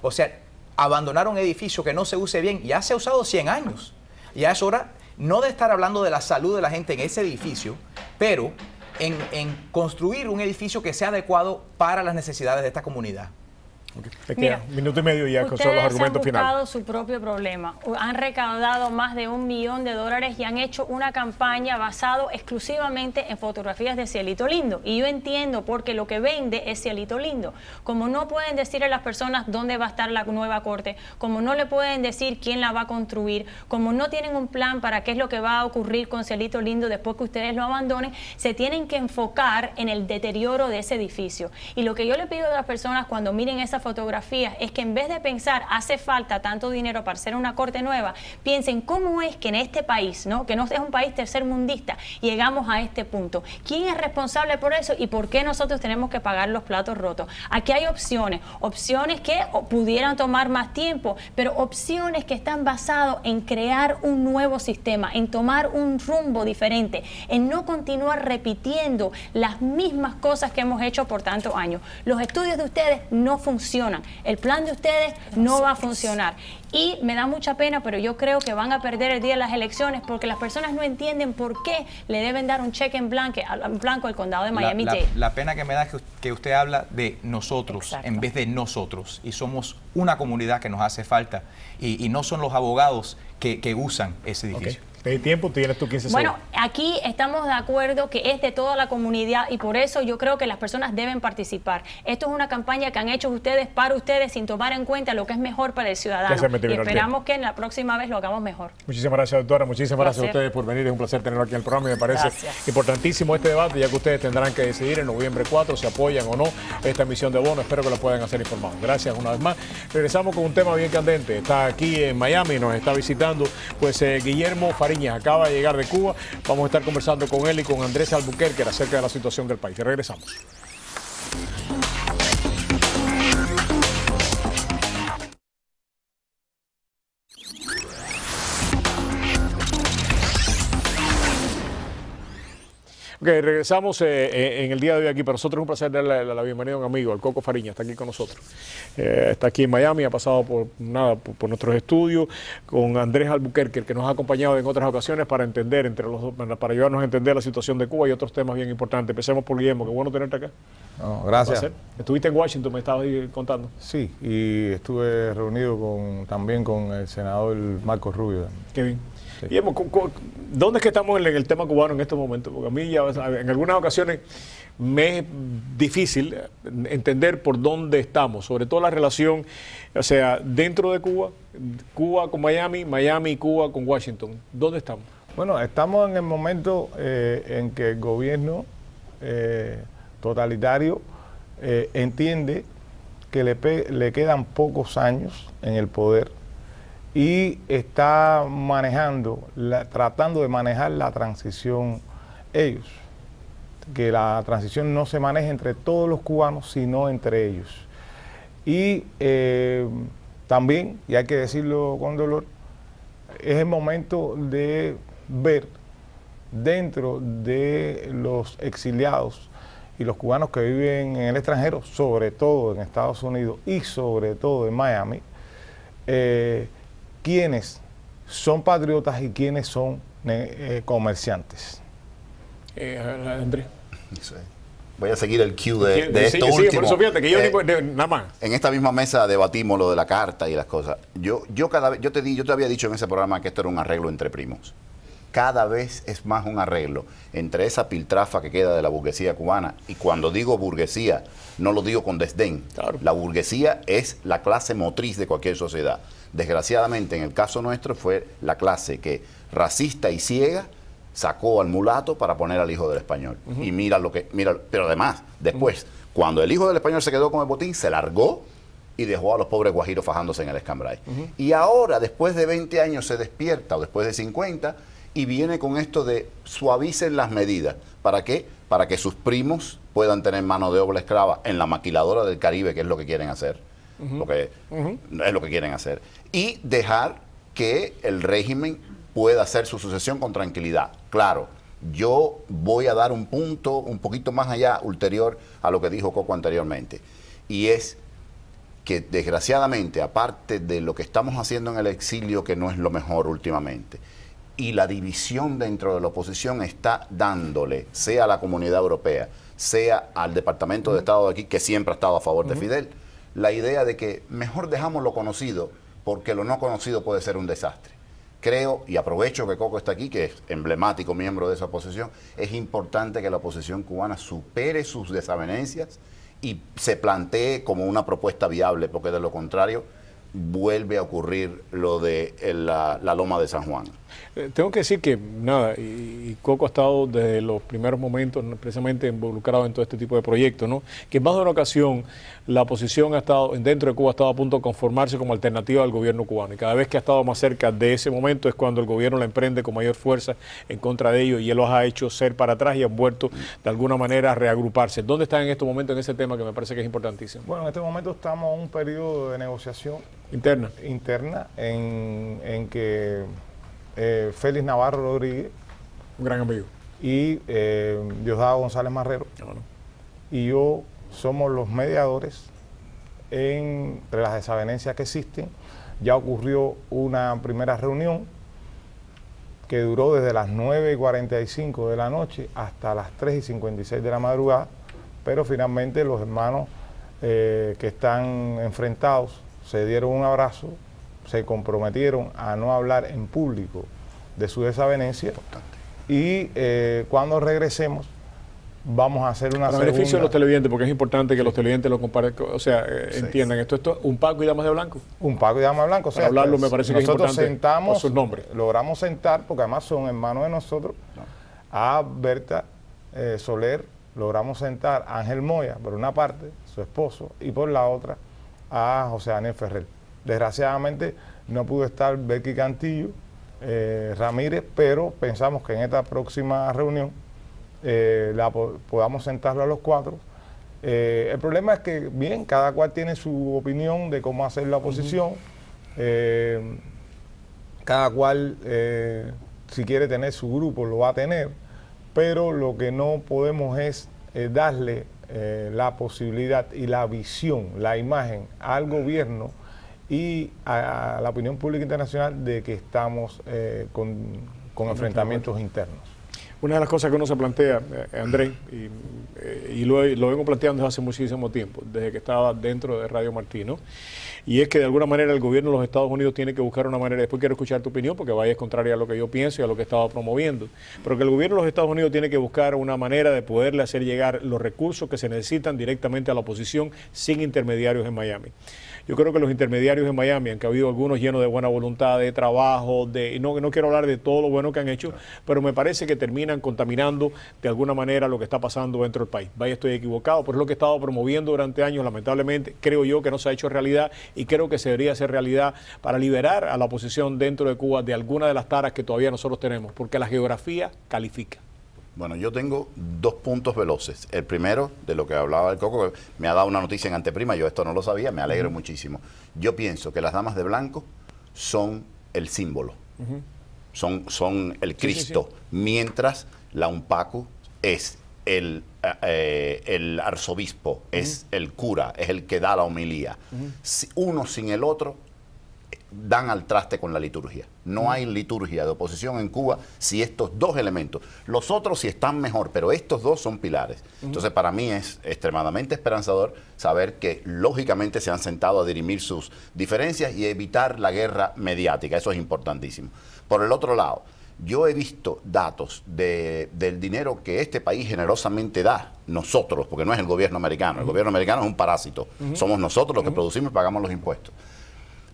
O sea, abandonar un edificio que no se use bien, ya se ha usado 100 años. Ya es hora, no de estar hablando de la salud de la gente en ese edificio, pero en construir un edificio que sea adecuado para las necesidades de esta comunidad. Te queda un minuto y medio ya con son los argumentos finales. Ustedes han buscado su propio problema. Han recaudado más de $1 millón y han hecho una campaña basado exclusivamente en fotografías de Cielito Lindo. Y yo entiendo porque lo que vende es Cielito Lindo. Como no pueden decirle a las personas dónde va a estar la nueva corte, como no le pueden decir quién la va a construir, como no tienen un plan para qué es lo que va a ocurrir con Cielito Lindo después que ustedes lo abandonen, se tienen que enfocar en el deterioro de ese edificio. Y lo que yo le pido a las personas cuando miren esa estas fotografías es que en vez de pensar hace falta tanto dinero para hacer una corte nueva, piensen cómo es que en este país, ¿no?, que no es un país tercermundista, llegamos a este punto. ¿Quién es responsable por eso y por qué nosotros tenemos que pagar los platos rotos? Aquí hay opciones que pudieran tomar más tiempo, pero opciones que están basadas en crear un nuevo sistema, en tomar un rumbo diferente, en no continuar repitiendo las mismas cosas que hemos hecho por tantos años. Los estudios de ustedes no funcionan, el plan de ustedes no va a funcionar. Y me da mucha pena, pero yo creo que van a perder el día de las elecciones porque las personas no entienden por qué le deben dar un cheque en blanco al condado de Miami-Dade. La pena que me da es que usted habla de nosotros. Exacto. En vez de nosotros. Y somos una comunidad que nos hace falta. Y no son los abogados que usan ese edificio. Okay. ¿De tiempo tienes tú 15 segundos? Bueno, aquí estamos de acuerdo que es de toda la comunidad y por eso yo creo que las personas deben participar. Esto es una campaña que han hecho ustedes para ustedes sin tomar en cuenta lo que es mejor para el ciudadano. Y esperamos que en la próxima vez lo hagamos mejor. Muchísimas gracias, doctora. Muchísimas gracias a ustedes por venir. Es un placer tenerlo aquí en el programa y me parece importantísimo este debate, ya que ustedes tendrán que decidir en noviembre 4 si apoyan o no esta emisión de bono. Espero que lo puedan hacer informados. Gracias una vez más. Regresamos con un tema bien candente. Está aquí en Miami, nos está visitando pues Guillermo Fariñas. Acaba de llegar de Cuba. Vamos a estar conversando con él y con Andrés Albuquerque acerca de la situación del país. Regresamos. Ok, regresamos en el día de hoy aquí. Para nosotros es un placer darle la bienvenida a un amigo, el Coco Fariñas, está aquí con nosotros. Está aquí en Miami, ha pasado por nuestros estudios con Andrés Albuquerque, que nos ha acompañado en otras ocasiones para entender entre los dos, para ayudarnos a entender la situación de Cuba y otros temas bien importantes. Empecemos por Guillermo, qué bueno tenerte acá. No, gracias. Estuviste en Washington, me estabas contando. Sí, y estuve reunido también con el senador Marco Rubio. Qué bien. Guillermo, ¿dónde es que estamos en el tema cubano en estos momentos? Porque a mí ya en algunas ocasiones me es difícil entender por dónde estamos, sobre todo la relación, o sea, dentro de Cuba, Cuba con Miami, Miami y Cuba con Washington. ¿Dónde estamos? Bueno, estamos en el momento en que el gobierno totalitario entiende que le quedan pocos años en el poder y está tratando de manejar la transición ellos. Que la transición no se maneje entre todos los cubanos, sino entre ellos. Y también, y hay que decirlo con dolor, es el momento de ver dentro de los exiliados y los cubanos que viven en el extranjero, sobre todo en Estados Unidos y sobre todo en Miami, quiénes son patriotas y quiénes son comerciantes. Andrés. Voy a seguir el cue de esto último. Por eso fíjate que yo nada más. En esta misma mesa debatimos lo de la carta y las cosas. Yo te había dicho en ese programa que esto era un arreglo entre primos. Cada vez es más un arreglo entre esa piltrafa que queda de la burguesía cubana. Y cuando digo burguesía, no lo digo con desdén. Claro. La burguesía es la clase motriz de cualquier sociedad. Desgraciadamente, en el caso nuestro, fue la clase que, racista y ciega, sacó al mulato para poner al hijo del español. Y mira pero además, después, cuando el hijo del español se quedó con el botín, se largó y dejó a los pobres guajiros fajándose en el escambray. Y ahora, después de 20 años, se despierta, o después de 50, y viene con esto de suavicen las medidas. ¿Para qué? Para que sus primos puedan tener mano de obra esclava en la maquiladora del Caribe, que es lo que quieren hacer. Es lo que quieren hacer. Y dejar que el régimen pueda hacer su sucesión con tranquilidad. Claro, yo voy a dar un punto un poquito más allá, ulterior a lo que dijo Coco anteriormente. Y es que desgraciadamente, aparte de lo que estamos haciendo en el exilio, que no es lo mejor últimamente, y la división dentro de la oposición está dándole, sea a la comunidad europea, sea al Departamento de Estado de aquí, que siempre ha estado a favor de Fidel, la idea de que mejor dejamos lo conocido, porque lo no conocido puede ser un desastre. Creo, y aprovecho que Coco está aquí, que es emblemático miembro de esa oposición, es importante que la oposición cubana supere sus desavenencias y se plantee como una propuesta viable, porque de lo contrario vuelve a ocurrir lo de la Loma de San Juan. Tengo que decir que, nada, y Coco ha estado desde los primeros momentos precisamente involucrado en todo este tipo de proyectos, ¿no? Que en más de una ocasión la oposición ha estado, dentro de Cuba ha estado a punto de conformarse como alternativa al gobierno cubano. Y cada vez que ha estado más cerca de ese momento es cuando el gobierno la emprende con mayor fuerza en contra de ellos y él los ha hecho ser para atrás y han vuelto de alguna manera a reagruparse. ¿Dónde están en este momento en ese tema que me parece que es importantísimo? Bueno, en este momento estamos en un periodo de negociación interna en que Félix Navarro Rodríguez, un gran amigo, y Diosdado González Marrero y yo somos los mediadores entre las desavenencias que existen. Ya ocurrió una primera reunión que duró desde las 9:45 de la noche hasta las 3:56 de la madrugada, pero finalmente los hermanos que están enfrentados se dieron un abrazo, se comprometieron a no hablar en público de su desavenencia y cuando regresemos vamos a hacer una segunda... beneficio de los televidentes, porque es importante que los televidentes lo compartan, o sea, entiendan, esto es un Paco y Damas de Blanco. Un Paco y Damas de Blanco, o sea, para hablarlo me parece que es importante sentamos, por sus nombres. Logramos sentar, porque además son hermanos de nosotros, a Berta Soler, logramos sentar a Ángel Moya, por una parte, su esposo, y por la otra, a José Daniel Ferrer. Desgraciadamente no pudo estar Becky Cantillo Ramírez, pero pensamos que en esta próxima reunión podamos sentarlo a los cuatro. El problema es que, bien, cada cual tiene su opinión de cómo hacer la oposición, cada cual, si quiere tener su grupo, lo va a tener, pero lo que no podemos es darle la posibilidad y la visión, la imagen al gobierno y a la opinión pública internacional de que estamos con enfrentamientos internos. Una de las cosas que uno se plantea, Andrés, y lo vengo planteando desde hace muchísimo tiempo, desde que estaba dentro de Radio Martí, ¿no? Y es que de alguna manera el gobierno de los Estados Unidos tiene que buscar una manera, después quiero escuchar tu opinión porque vaya contraria a lo que yo pienso y a lo que estaba promoviendo, pero que el gobierno de los Estados Unidos tiene que buscar una manera de poderle hacer llegar los recursos que se necesitan directamente a la oposición sin intermediarios en Miami. Yo creo que los intermediarios en Miami, aunque ha habido algunos llenos de buena voluntad, de trabajo, no quiero hablar de todo lo bueno que han hecho, pero me parece que terminan contaminando de alguna manera lo que está pasando dentro del país. Vaya, estoy equivocado, pero es lo que he estado promoviendo durante años, lamentablemente creo yo que no se ha hecho realidad y creo que se debería hacer realidad para liberar a la oposición dentro de Cuba de alguna de las taras que todavía nosotros tenemos, porque la geografía califica. Bueno, yo tengo dos puntos veloces. El primero, de lo que hablaba el Coco, que me ha dado una noticia en anteprima, yo esto no lo sabía, me alegro muchísimo. Yo pienso que las damas de blanco son el símbolo, son el Cristo, mientras la UNPACU es el arzobispo, es el cura, es el que da la homilía. Uno sin el otro dan al traste con la liturgia. No hay liturgia de oposición en Cuba si estos dos elementos, los otros sí están mejor, pero estos dos son pilares. Entonces para mí es extremadamente esperanzador saber que lógicamente se han sentado a dirimir sus diferencias y evitar la guerra mediática, eso es importantísimo. Por el otro lado, yo he visto datos del dinero que este país generosamente da, nosotros, porque no es el gobierno americano, el gobierno americano es un parásito, somos nosotros los que producimos y pagamos los impuestos,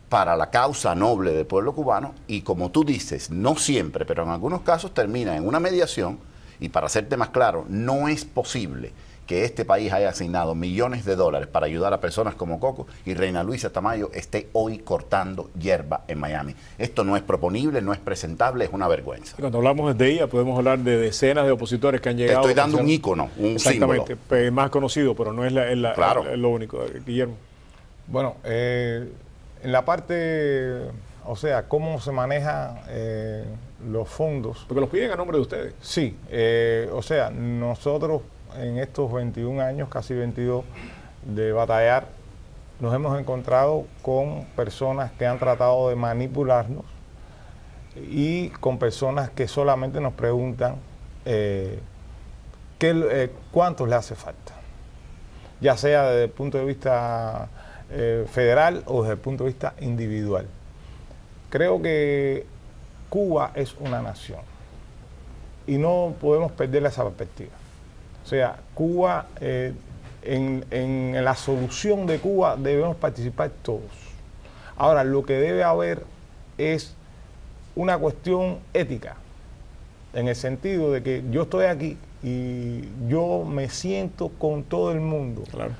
para la causa noble del pueblo cubano, y como tú dices, no siempre, pero en algunos casos termina en una mediación, y para hacerte más claro, no es posible que este país haya asignado millones de dólares para ayudar a personas como Coco y Reina Luisa Tamayo esté hoy cortando hierba en Miami. Esto no es proponible, no es presentable, es una vergüenza. Cuando hablamos de ella podemos hablar de decenas de opositores que han llegado. Estoy dando un ícono, un símbolo. Exactamente, más conocido, pero no es lo único. Guillermo. Bueno, en la parte, o sea, cómo se manejan los fondos. Porque los piden a nombre de ustedes. Sí, o sea, nosotros en estos 21 años, casi 22, de batallar, nos hemos encontrado con personas que han tratado de manipularnos y con personas que solamente nos preguntan cuánto le hace falta, ya sea desde el punto de vista federal o desde el punto de vista individual. Creo que Cuba es una nación y no podemos perder esa perspectiva. O sea, Cuba, en la solución de Cuba debemos participar todos. Ahora, lo que debe haber es una cuestión ética, en el sentido de que yo estoy aquí y yo me siento con todo el mundo, claro,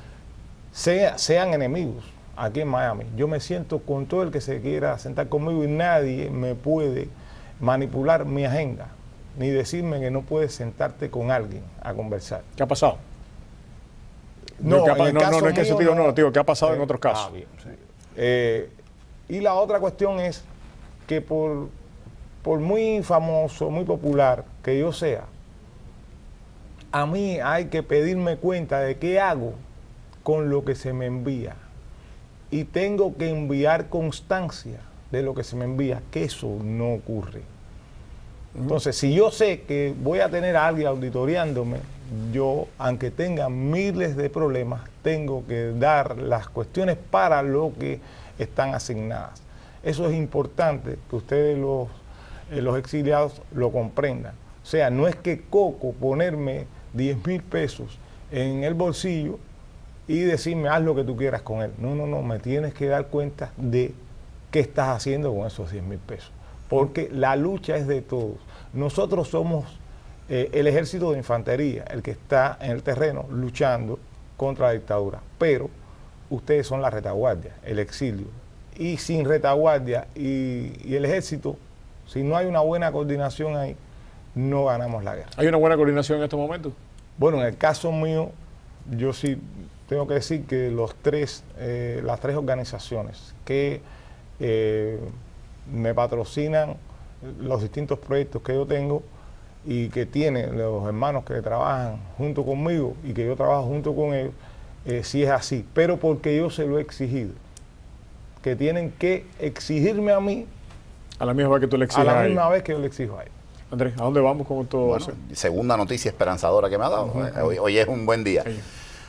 sean enemigos aquí en Miami, yo me siento con todo el que se quiera sentar conmigo y nadie me puede manipular mi agenda, ni decirme que no puedes sentarte con alguien a conversar. ¿Qué ha pasado? No, no es que eso digo, ¿qué ha pasado en otros casos? Bien, sí. Y la otra cuestión es que por muy famoso, muy popular que yo sea, a mí hay que pedirme cuenta de qué hago con lo que se me envía. Y tengo que enviar constancia de lo que se me envía, que eso no ocurre. Entonces, si yo sé que voy a tener a alguien auditoreándome, yo, aunque tenga miles de problemas, tengo que dar las cuestiones para lo que están asignadas. Eso es importante que ustedes los exiliados lo comprendan. O sea, no es que coco ponerme 10,000 pesos en el bolsillo y decirme haz lo que tú quieras con él. No, me tienes que dar cuenta de qué estás haciendo con esos 10,000 pesos. Porque la lucha es de todos. Nosotros somos el ejército de infantería, el que está en el terreno luchando contra la dictadura. Pero ustedes son la retaguardia, el exilio. Y sin retaguardia y el ejército, si no hay una buena coordinación ahí, no ganamos la guerra. ¿Hay una buena coordinación en estos momentos? Bueno, en el caso mío, yo sí tengo que decir que las tres organizaciones que me patrocinan los distintos proyectos que yo tengo y que tienen los hermanos que trabajan junto conmigo y que yo trabajo junto con ellos, sí es así, pero porque yo se lo he exigido, que tienen que exigirme a mí a la misma vez que tú le exiges a la misma vez que yo le exijo a ellos. Andrés, ¿a dónde vamos con todo eso? Segunda noticia esperanzadora que me ha dado. Hoy es un buen día.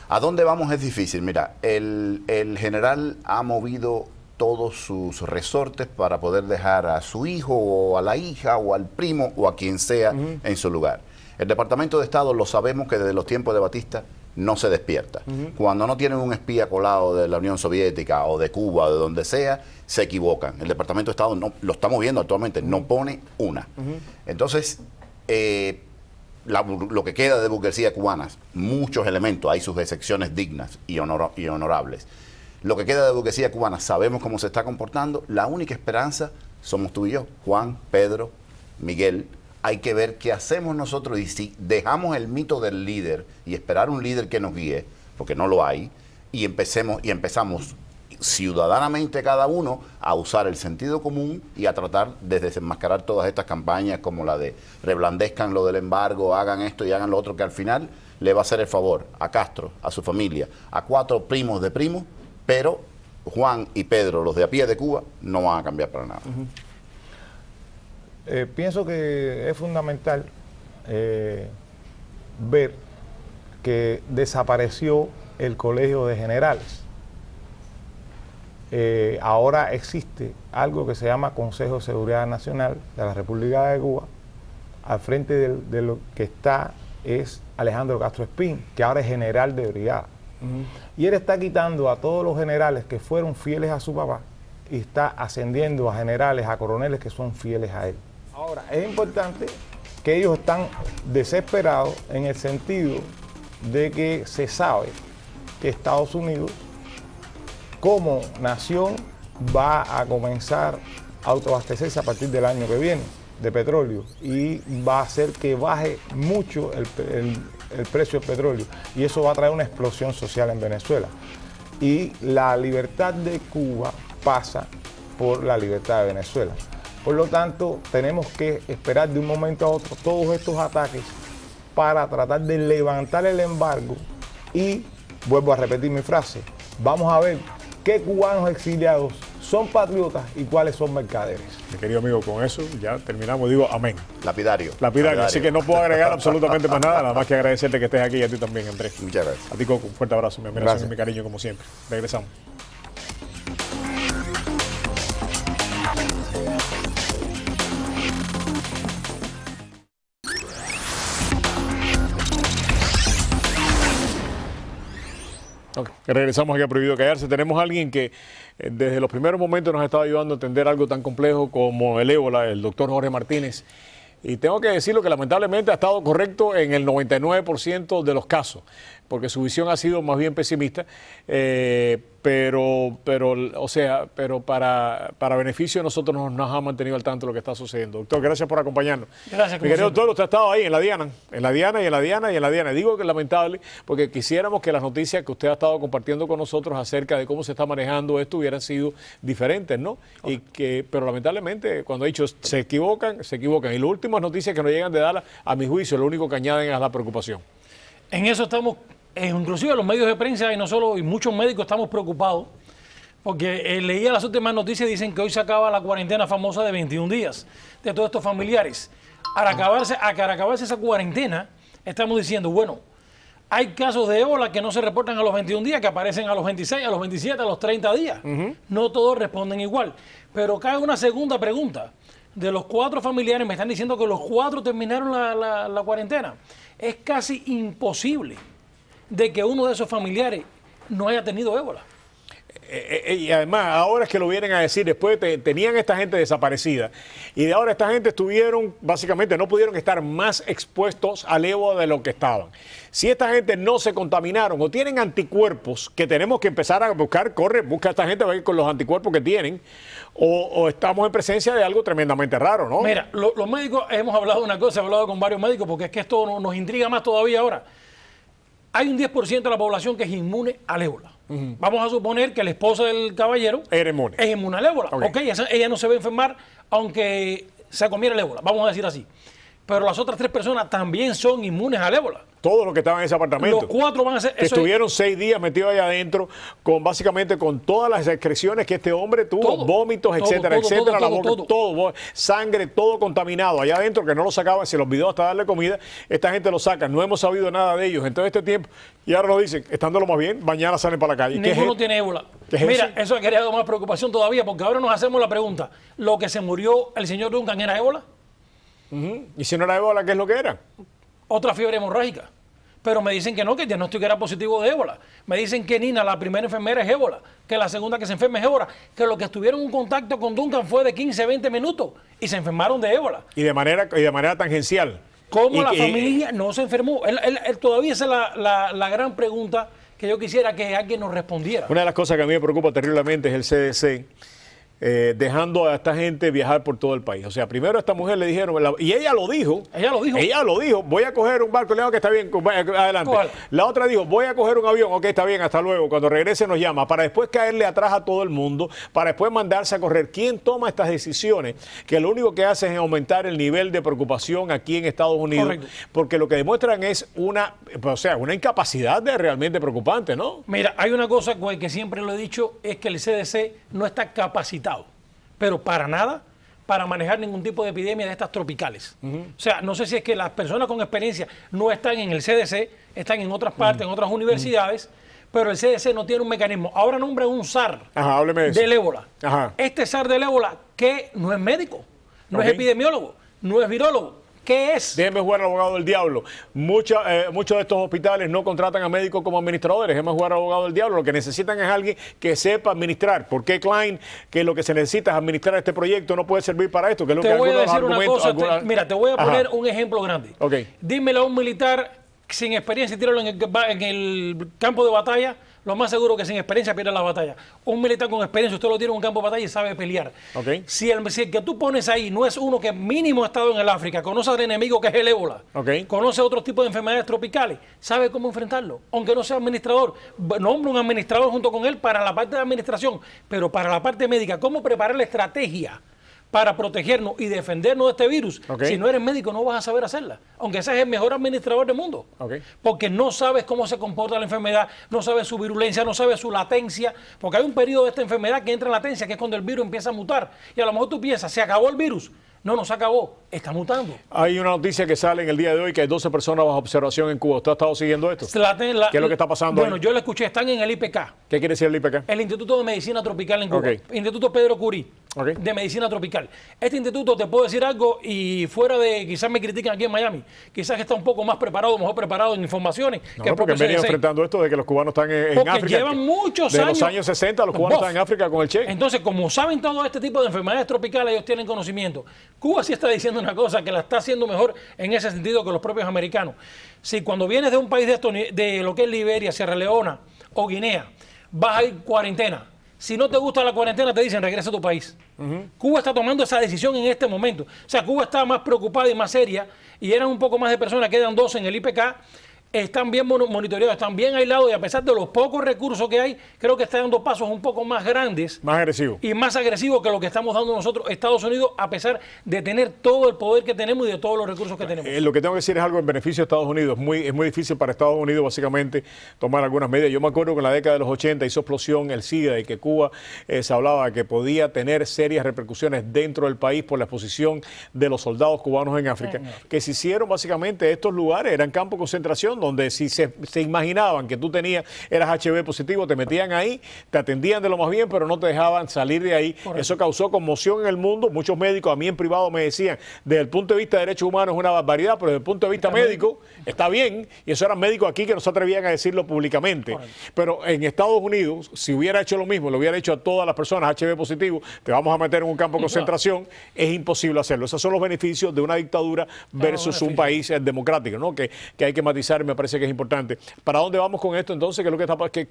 ¿A dónde vamos? Es difícil. Mira, el general ha movido todos sus resortes para poder dejar a su hijo o a la hija o al primo o a quien sea en su lugar. El Departamento de Estado lo sabemos que desde los tiempos de Batista no se despierta. Cuando no tienen un espía colado de la Unión Soviética o de Cuba o de donde sea, se equivocan. El Departamento de Estado no, lo estamos viendo actualmente, no pone una. Entonces, lo que queda de burguesía cubanas, muchos elementos, hay sus excepciones dignas y honorables. Lo que queda de burguesía cubana, sabemos cómo se está comportando, la única esperanza somos tú y yo, Juan, Pedro, Miguel. Hay que ver qué hacemos nosotros y si dejamos el mito del líder y esperar un líder que nos guíe, porque no lo hay, y empezamos ciudadanamente cada uno a usar el sentido común y a tratar de desenmascarar todas estas campañas como la de reblandezcan lo del embargo, hagan esto y hagan lo otro, que al final le va a hacer el favor a Castro, a su familia, a 4 primos de primos, pero Juan y Pedro, los de a pie de Cuba, no van a cambiar para nada. Pienso que es fundamental ver que desapareció el Colegio de Generales. Ahora existe algo que se llama Consejo de Seguridad Nacional de la República de Cuba. Al frente de lo que está es Alejandro Castro Espín, que ahora es general de brigada. Y él está quitando a todos los generales que fueron fieles a su papá y está ascendiendo a generales, a coroneles que son fieles a él. Ahora, es importante que ellos están desesperados en el sentido de que se sabe que Estados Unidos, como nación, va a comenzar a autoabastecerse a partir del año que viene de petróleo y va a hacer que baje mucho el precio del petróleo y eso va a traer una explosión social en Venezuela. Y la libertad de Cuba pasa por la libertad de Venezuela. Por lo tanto, tenemos que esperar de un momento a otro todos estos ataques para tratar de levantar el embargo y, vuelvo a repetir mi frase, vamos a ver qué cubanos exiliados son patriotas y cuáles son mercaderes. Mi querido amigo, con eso ya terminamos. Digo amén. Lapidario. Lapidario. Así que no puedo agregar absolutamente más nada más que agradecerte que estés aquí y a ti también, Andrés. Muchas gracias. A ti, Coco, un fuerte abrazo, mi admiración y mi cariño como siempre. Regresamos. Ok, Regresamos aquí a Prohibido Callarse. Tenemos a alguien que desde los primeros momentos nos ha estado ayudando a entender algo tan complejo como el ébola, el doctor Jorge Martínez. Y tengo que decirlo que lamentablemente ha estado correcto en el 99% de los casos, porque su visión ha sido más bien pesimista, pero para beneficio de nosotros nos ha mantenido al tanto de lo que está sucediendo. Doctor, gracias por acompañarnos. Gracias. Mi querido doctor, usted ha estado ahí en la Diana. Digo que es lamentable porque quisiéramos que las noticias que usted ha estado compartiendo con nosotros acerca de cómo se está manejando esto hubieran sido diferentes, ¿no? Pero lamentablemente, cuando ha dicho se equivocan. Y las últimas noticias que nos llegan de Dallas, a mi juicio, lo único que añaden es la preocupación. En eso estamos, inclusive los medios de prensa y no solo, y muchos médicos estamos preocupados, porque leía las últimas noticias y dicen que hoy se acaba la cuarentena famosa de 21 días de todos estos familiares. Al acabarse esa cuarentena, estamos diciendo, bueno, hay casos de ébola que no se reportan a los 21 días, que aparecen a los 26, a los 27, a los 30 días. No todos responden igual. Pero cae una segunda pregunta. De los 4 familiares, me están diciendo que los 4 terminaron la cuarentena. Es casi imposible de que uno de esos familiares no haya tenido ébola. Y además, ahora es que lo vienen a decir, después tenían esta gente desaparecida y de ahora esta gente básicamente no pudieron estar más expuestos al ébola de lo que estaban. Si esta gente no se contaminaron o tienen anticuerpos que tenemos que empezar a buscar, busca a esta gente a ver con los anticuerpos que tienen, o estamos en presencia de algo tremendamente raro, ¿no? Mira, los médicos, hemos hablado de una cosa, he hablado con varios médicos, porque es que esto nos intriga más todavía ahora. Hay un 10% de la población que es inmune al ébola. Vamos a suponer que la esposa del caballero es inmune al ébola. Okay, ella no se va a enfermar aunque se comiera el ébola, vamos a decir así. Pero las otras 3 personas también son inmunes al ébola. Todos los que estaban en ese apartamento. Los 4 van a ser... Estuvieron 6 días metidos allá adentro, básicamente con todas las excreciones que este hombre tuvo, vómitos, etcétera, la boca, todo, sangre, todo contaminado allá adentro, que no lo sacaban, se los olvidó hasta darle comida. Esta gente lo saca, no hemos sabido nada de ellos en todo este tiempo. Y ahora nos dicen, estándolo más bien, mañana salen para la calle. Ninguno tiene ébola. Mira, eso ha creado más preocupación todavía, porque ahora nos hacemos la pregunta, ¿lo que se murió el señor Duncan era ébola? Y si no era ébola, ¿qué es lo que era? Otra fiebre hemorrágica. Pero me dicen que no, que el diagnóstico era positivo de ébola. Me dicen que Nina, la primera enfermera, es ébola, que la segunda que se enferma es ébola, que los que estuvieron en contacto con Duncan fue de 15 a 20 minutos y se enfermaron de ébola. Y de manera tangencial. ¿Cómo la familia no se enfermó? Todavía esa es la gran pregunta que yo quisiera que alguien nos respondiera. Una de las cosas que a mí me preocupa terriblemente es el CDC. Dejando a esta gente viajar por todo el país. O sea, primero a esta mujer le dijeron, y ella lo dijo, voy a coger un barco, le digo que está bien, adelante. ¿Cuál? La otra dijo, voy a coger un avión, ok, está bien, hasta luego, cuando regrese nos llama, para después caerle atrás a todo el mundo, para después mandarse a correr. ¿Quién toma estas decisiones? Que lo único que hace es aumentar el nivel de preocupación aquí en Estados Unidos. Correcto. Porque lo que demuestran es una incapacidad realmente preocupante, ¿no? Mira, hay una cosa que siempre lo he dicho, es que el CDC no está capacitado, pero para nada, para manejar ningún tipo de epidemia de estas tropicales. O sea, no sé si es que las personas con experiencia no están en el CDC, están en otras partes, en otras universidades, pero el CDC no tiene un mecanismo. Ahora nombra un SAR del ébola. Este SAR del ébola, que no es médico, no es epidemiólogo, no es virólogo. ¿Qué es? Déjeme jugar al abogado del diablo. Muchos de estos hospitales no contratan a médicos como administradores. Déjeme jugar al abogado del diablo. Lo que necesitan es alguien que sepa administrar. ¿Por qué Klein, que lo que se necesita es administrar este proyecto, no puede servir para esto? Que es lo te voy a decir una cosa. Mira, te voy a poner un ejemplo grande. Dímelo a un militar sin experiencia y tíralo en el campo de batalla. Lo más seguro que sin experiencia pierde la batalla. Un militar con experiencia, usted lo tiene en un campo de batalla y sabe pelear. Si el que tú pones ahí no es uno que mínimo ha estado en el África, conoce al enemigo que es el ébola, conoce otros tipos de enfermedades tropicales, sabe cómo enfrentarlo, aunque no sea administrador, nombra un administrador junto con él para la parte de administración, pero para la parte médica, cómo preparar la estrategia para protegernos y defendernos de este virus. Si no eres médico no vas a saber hacerla, aunque seas el mejor administrador del mundo, porque no sabes cómo se comporta la enfermedad, no sabes su virulencia, no sabes su latencia, porque hay un periodo de esta enfermedad que entra en latencia, que es cuando el virus empieza a mutar, y a lo mejor tú piensas, ¿se acabó el virus? No se acabó, está mutando. Hay una noticia que sale en el día de hoy que hay 12 personas bajo observación en Cuba. ¿Usted ha estado siguiendo esto? ¿Qué es lo que está pasando Bueno, ahí? yo lo escuché, están en el IPK. ¿Qué quiere decir el IPK? El Instituto de Medicina Tropical en Cuba. Okay. Instituto Pedro Curí. De Medicina Tropical. Este instituto, te puedo decir algo, y fuera de, quizás me critican aquí en Miami, quizás que está un poco más preparado, mejor preparado en informaciones. No, porque han venido enfrentando esto de que los cubanos están en África. Llevan muchos años. De los años 60 los cubanos están en África con el Che. Entonces, como saben todo este tipo de enfermedades tropicales, ellos tienen conocimiento. Cuba sí está diciendo una cosa, que la está haciendo mejor en ese sentido que los propios americanos. Si cuando vienes de un país de lo que es Liberia, Sierra Leona o Guinea, vas a ir cuarentena. Si no te gusta la cuarentena, te dicen regresa a tu país. Cuba está tomando esa decisión en este momento. O sea, Cuba está más preocupada y más seria, y eran un poco más de personas, quedan 12 en el IPK. Están bien monitoreados, están bien aislados, y a pesar de los pocos recursos que hay, creo que está dando pasos un poco más grandes. Más agresivos. Y más agresivos que lo que estamos dando nosotros, Estados Unidos, a pesar de tener todo el poder que tenemos y de todos los recursos que tenemos. Lo que tengo que decir es algo en beneficio de Estados Unidos. Es muy difícil para Estados Unidos, básicamente, tomar algunas medidas. Yo me acuerdo que en la década de los 80 hizo explosión el SIDA, y que Cuba se hablaba que podía tener serias repercusiones dentro del país por la exposición de los soldados cubanos en África, que se hicieron básicamente estos lugares, eran campos de concentración, donde si se imaginaban que tú eras HIV positivo, te metían ahí, te atendían de lo más bien, pero no te dejaban salir de ahí. Correcto. Eso causó conmoción en el mundo. Muchos médicos a mí en privado me decían, desde el punto de vista de derechos humanos es una barbaridad, pero desde el punto de vista médico está bien, y eso eran médicos aquí que no se atrevían a decirlo públicamente. Correcto. Pero en Estados Unidos, si hubiera hecho lo mismo, lo hubiera hecho a todas las personas HIV positivo, te vamos a meter en un campo de concentración, es imposible hacerlo. Esos son los beneficios de una dictadura versus un país democrático, ¿no? Que hay que matizar, y me parece que es importante. ¿Para dónde vamos con esto entonces?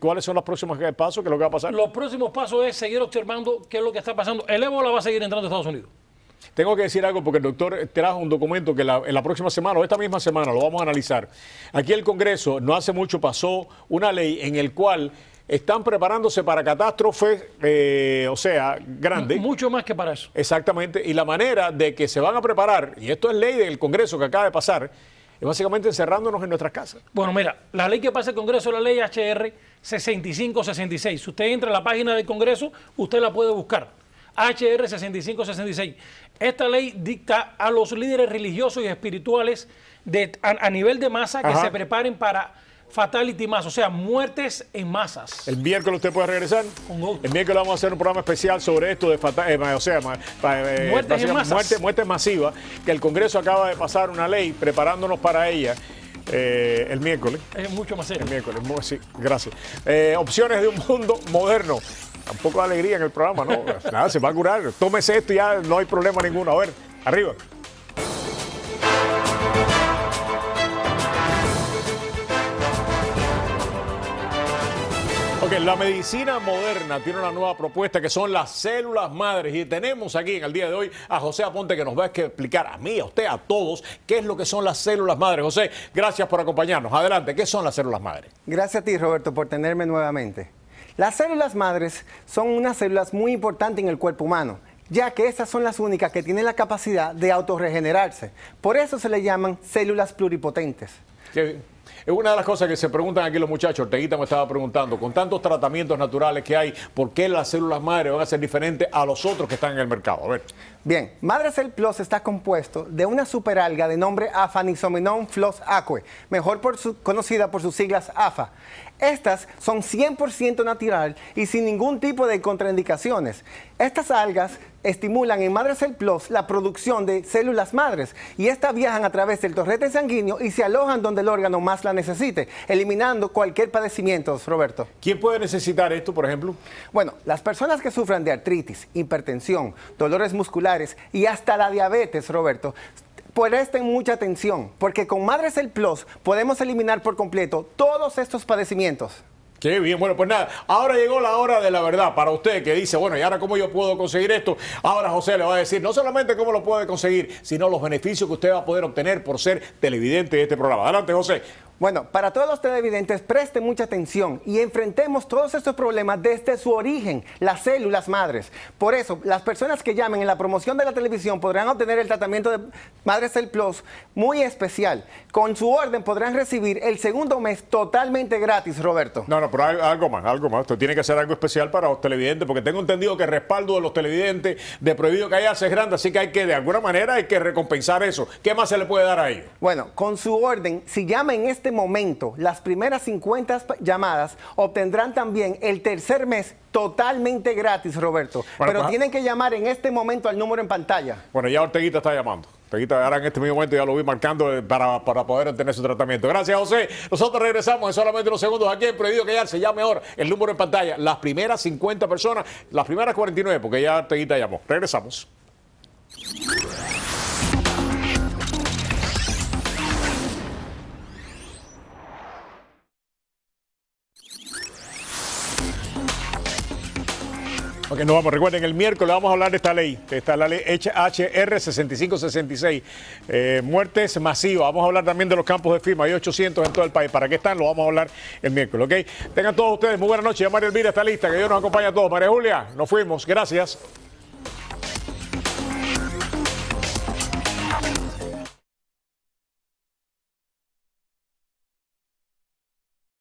¿Cuáles son los próximos pasos? ¿Qué es lo que va a pasar? Los próximos pasos es seguir observando qué es lo que está pasando. El ébola va a seguir entrando a Estados Unidos. Tengo que decir algo porque el doctor trajo un documento que en la próxima semana o esta misma semana lo vamos a analizar. Aquí el Congreso no hace mucho pasó una ley en el cual están preparándose para catástrofes, grandes. Mucho más que para eso. Exactamente. Y la manera de que se van a preparar, y esto es ley del Congreso que acaba de pasar, es básicamente encerrándonos en nuestras casas. Bueno, mira, la ley que pasa el Congreso es la ley HR 6566. Si usted entra a la página del Congreso, usted la puede buscar. HR 6566. Esta ley dicta a los líderes religiosos y espirituales a nivel de masa que se preparen para fatality mass, o sea, muertes en masas. El miércoles usted puede regresar. El miércoles vamos a hacer un programa especial sobre esto de muertes masivas, que el Congreso acaba de pasar una ley preparándonos para ella. El miércoles. Es mucho más serio. El miércoles, sí, gracias. Opciones de un mundo moderno. Un poco de alegría en el programa, ¿no? Nada, se va a curar. Tómese esto y ya no hay problema ninguno. A ver, arriba. Ok, la medicina moderna tiene una nueva propuesta que son las células madres, y tenemos aquí en el día de hoy a José Aponte, que nos va a explicar a mí, a usted, a todos, qué es lo que son las células madres. José, gracias por acompañarnos. Adelante, ¿qué son las células madres? Gracias a ti, Roberto, por tenerme nuevamente. Las células madres son unas células muy importantes en el cuerpo humano, ya que estas son las únicas que tienen la capacidad de autorregenerarse. Por eso se le llaman células pluripotentes. Es una de las cosas que se preguntan aquí los muchachos. Orteguita me estaba preguntando, con tantos tratamientos naturales que hay, ¿por qué las células madres van a ser diferentes a los otros que están en el mercado? A ver. Bien, Madrecell Plus está compuesto de una superalga de nombre Aphanizomenon flos aquae, mejor conocida por sus siglas AFA. Estas son 100% natural y sin ningún tipo de contraindicaciones. Estas algas estimulan en Madrecell Plus la producción de células madres, y estas viajan a través del torrente sanguíneo y se alojan donde el órgano más la necesite, eliminando cualquier padecimiento, Roberto. ¿Quién puede necesitar esto, por ejemplo? Bueno, las personas que sufran de artritis, hipertensión, dolores musculares y hasta la diabetes, Roberto, presten mucha atención, porque con Madrecell Plus podemos eliminar por completo todos estos padecimientos. Qué bien, bueno, pues nada, ahora llegó la hora de la verdad para usted que dice, bueno, ¿y ahora cómo yo puedo conseguir esto? Ahora José le va a decir no solamente cómo lo puede conseguir, sino los beneficios que usted va a poder obtener por ser televidente de este programa. Adelante, José. Bueno, para todos los televidentes, presten mucha atención y enfrentemos todos estos problemas desde su origen, las células madres. Por eso, las personas que llamen en la promoción de la televisión podrán obtener el tratamiento de Madrecel Plus muy especial. Con su orden podrán recibir el segundo mes totalmente gratis, Roberto. No, pero algo más. Usted tiene que hacer algo especial para los televidentes, porque tengo entendido que el respaldo de los televidentes de Prohibido Callarse es grande, así que hay que, de alguna manera, hay que recompensar eso. ¿Qué más se le puede dar a ellos? Bueno, con su orden, si llama en este momento, las primeras 50 llamadas obtendrán también el tercer mes totalmente gratis, Roberto. Bueno, pero tienen que llamar en este momento al número en pantalla. Bueno, ya Orteguita está llamando. Orteguita ahora en este mismo momento ya lo vi marcando para poder obtener su tratamiento. Gracias, José. Nosotros regresamos en solamente unos segundos aquí en Prohibido Callarse. Llame ahora el número en pantalla. Las primeras 50 personas, las primeras 49, porque ya Orteguita llamó. Regresamos. Ok, nos vamos. Recuerden, el miércoles vamos a hablar de esta ley. Esta es la ley HR 6566. Muertes masivas. Vamos a hablar también de los campos de firma. Hay 800 en todo el país. ¿Para qué están? Lo vamos a hablar el miércoles. ¿Ok? Tengan todos ustedes muy buena noche. Ya María Elvira está lista. Que Dios nos acompañe a todos. María Julia, nos fuimos. Gracias.